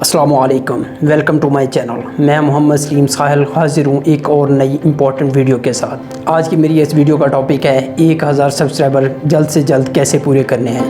अस्सलामुअलैकुम, welcome to my channel. मैं मोहम्मद सलीम साहिल हाजिर हूँ एक और नई इम्पॉर्टेंट वीडियो के साथ। आज की मेरी इस वीडियो का टॉपिक है 1000 सब्सक्राइबर जल्द से जल्द कैसे पूरे करने हैं।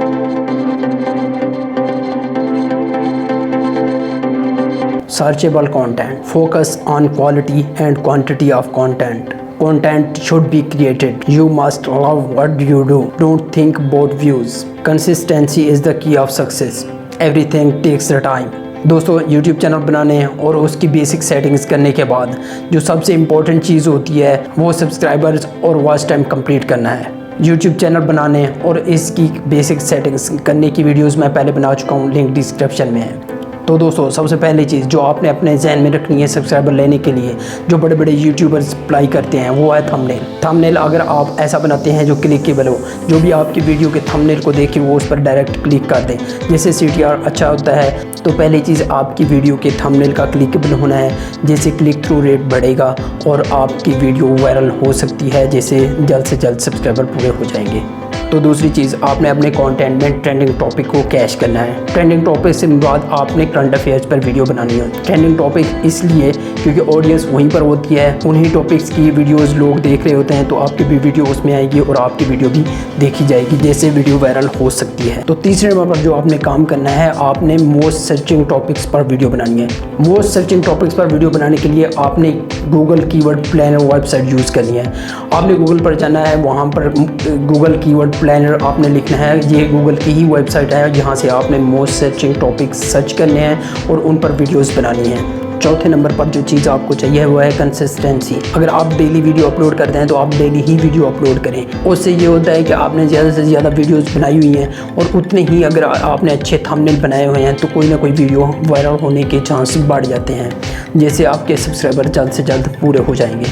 Searchable content, focus on quality and quantity of content. Content should be created. You must love what you do. Don't think about views. Consistency is the key of success. Everything takes the time. दोस्तों, YouTube channel बनाने और उसकी basic settings करने के बाद जो सबसे important चीज़ होती है वो सब्सक्राइबर्स और वॉच टाइम कंप्लीट करना है। YouTube चैनल बनाने और इसकी बेसिक सेटिंग्स करने की वीडियोस मैं पहले बना चुका हूँ, लिंक डिस्क्रिप्शन में है। तो दोस्तों, सबसे पहली चीज़ जो आपने अपने जहन में रखनी है सब्सक्राइबर लेने के लिए, जो बड़े बड़े यूट्यूबर्स अप्लाई करते हैं, वो है थंबनेल। थंबनेल अगर आप ऐसा बनाते हैं जो क्लिकेबल हो, जो भी आपकी वीडियो के थंबनेल को देखे वो उस पर डायरेक्ट क्लिक कर दें, जैसे CTR अच्छा होता है। तो पहली चीज़ आपकी वीडियो के थंबनेल का क्लिकेबल होना है, जैसे क्लिक थ्रू रेट बढ़ेगा और आपकी वीडियो वायरल हो सकती है, जैसे जल्द से जल्द सब्सक्राइबर पूरे हो जाएंगे। तो दूसरी चीज़, आपने अपने कंटेंट में ट्रेंडिंग टॉपिक को कैश करना है। ट्रेंडिंग टॉपिक से बाद आपने करंट अफेयर्स पर वीडियो बनानी है। ट्रेंडिंग टॉपिक इसलिए क्योंकि ऑडियंस वहीं पर होती है, उन्हीं टॉपिक्स की वीडियोस लोग देख रहे होते हैं, तो आपकी भी वीडियो उसमें आएगी और आपकी वीडियो भी देखी जाएगी, जैसे वीडियो वायरल हो सकती है। तो तीसरे नंबर पर जो आपने काम करना है, आपने मोस्ट सर्चिंग टॉपिक्स पर वीडियो बनानी है। मोस्ट सर्चिंग टॉपिक्स पर वीडियो बनाने के लिए आपने Google keyword planner website use करनी है। आपने गूगल पर जाना है, वहाँ पर गूगल कीवर्ड प्लानर आपने लिखना है। ये गूगल की ही वेबसाइट है जहाँ से आपने मोस्ट सर्चिंग टॉपिक्स सर्च करने हैं और उन पर वीडियोस बनानी है। चौथे नंबर पर जो चीज़ आपको चाहिए वो है कंसिस्टेंसी। अगर आप डेली वीडियो अपलोड करते हैं तो आप डेली ही वीडियो अपलोड करें। उससे ये होता है कि आपने ज़्यादा से ज़्यादा वीडियोस बनाई हुई हैं और उतने ही अगर आपने अच्छे थंबनेल बनाए हुए हैं तो कोई ना कोई वीडियो वायरल होने के चांस बढ़ जाते हैं, जैसे आपके सब्सक्राइबर जल्द से जल्द पूरे हो जाएंगे।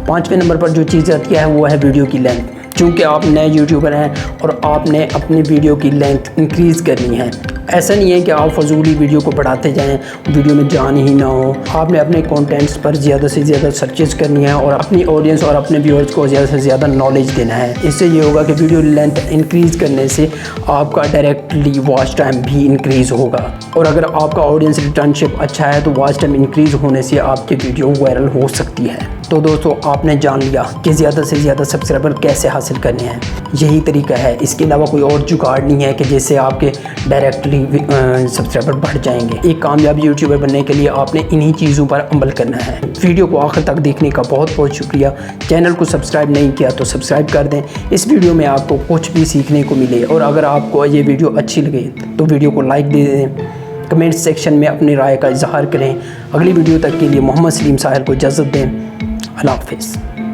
पाँचवें नंबर पर जो चीज़ आती है वो है वीडियो की लेंथ। चूँकि आप नए यूट्यूबर हैं और आपने अपनी वीडियो की लेंथ इंक्रीज़ करनी है। ऐसा नहीं है कि आप फजूली वीडियो को बढ़ाते जाएं, वीडियो में जान ही ना हो। आपने अपने कंटेंट्स पर ज़्यादा से ज़्यादा सर्चेस करनी है और अपनी ऑडियंस और अपने व्यूअर्स को ज़्यादा से ज़्यादा नॉलेज देना है। इससे ये होगा कि वीडियो लेंथ इंक्रीज़ करने से आपका डायरेक्टली वॉच टाइम भी इंक्रीज़ होगा, और अगर आपका ऑडियंस रिटर्नशिप अच्छा है तो वॉच टाइम इंक्रीज़ होने से आपकी वीडियो वायरल हो सकती है। तो दोस्तों, आपने जान लिया कि ज़्यादा से ज़्यादा सब्सक्राइबर कैसे हासिल करने हैं। यही तरीका है, इसके अलावा कोई और जुगाड़ नहीं है कि जिससे आपके डायरेक्टली सब्सक्राइबर बढ़ जाएंगे। एक कामयाब यूट्यूबर बनने के लिए आपने इन्हीं चीज़ों पर अमल करना है। वीडियो को आखिर तक देखने का बहुत बहुत शुक्रिया। चैनल को सब्सक्राइब नहीं किया तो सब्सक्राइब कर दें। इस वीडियो में आपको कुछ भी सीखने को मिले, और अगर आपको ये वीडियो अच्छी लगे तो वीडियो को लाइक दे दें। कमेंट सेक्शन में अपनी राय का इजहार करें। अगली वीडियो तक के लिए मोहम्मद सलीम साहिल को इजाज़त दें। अल्लाह हाफ़िज़।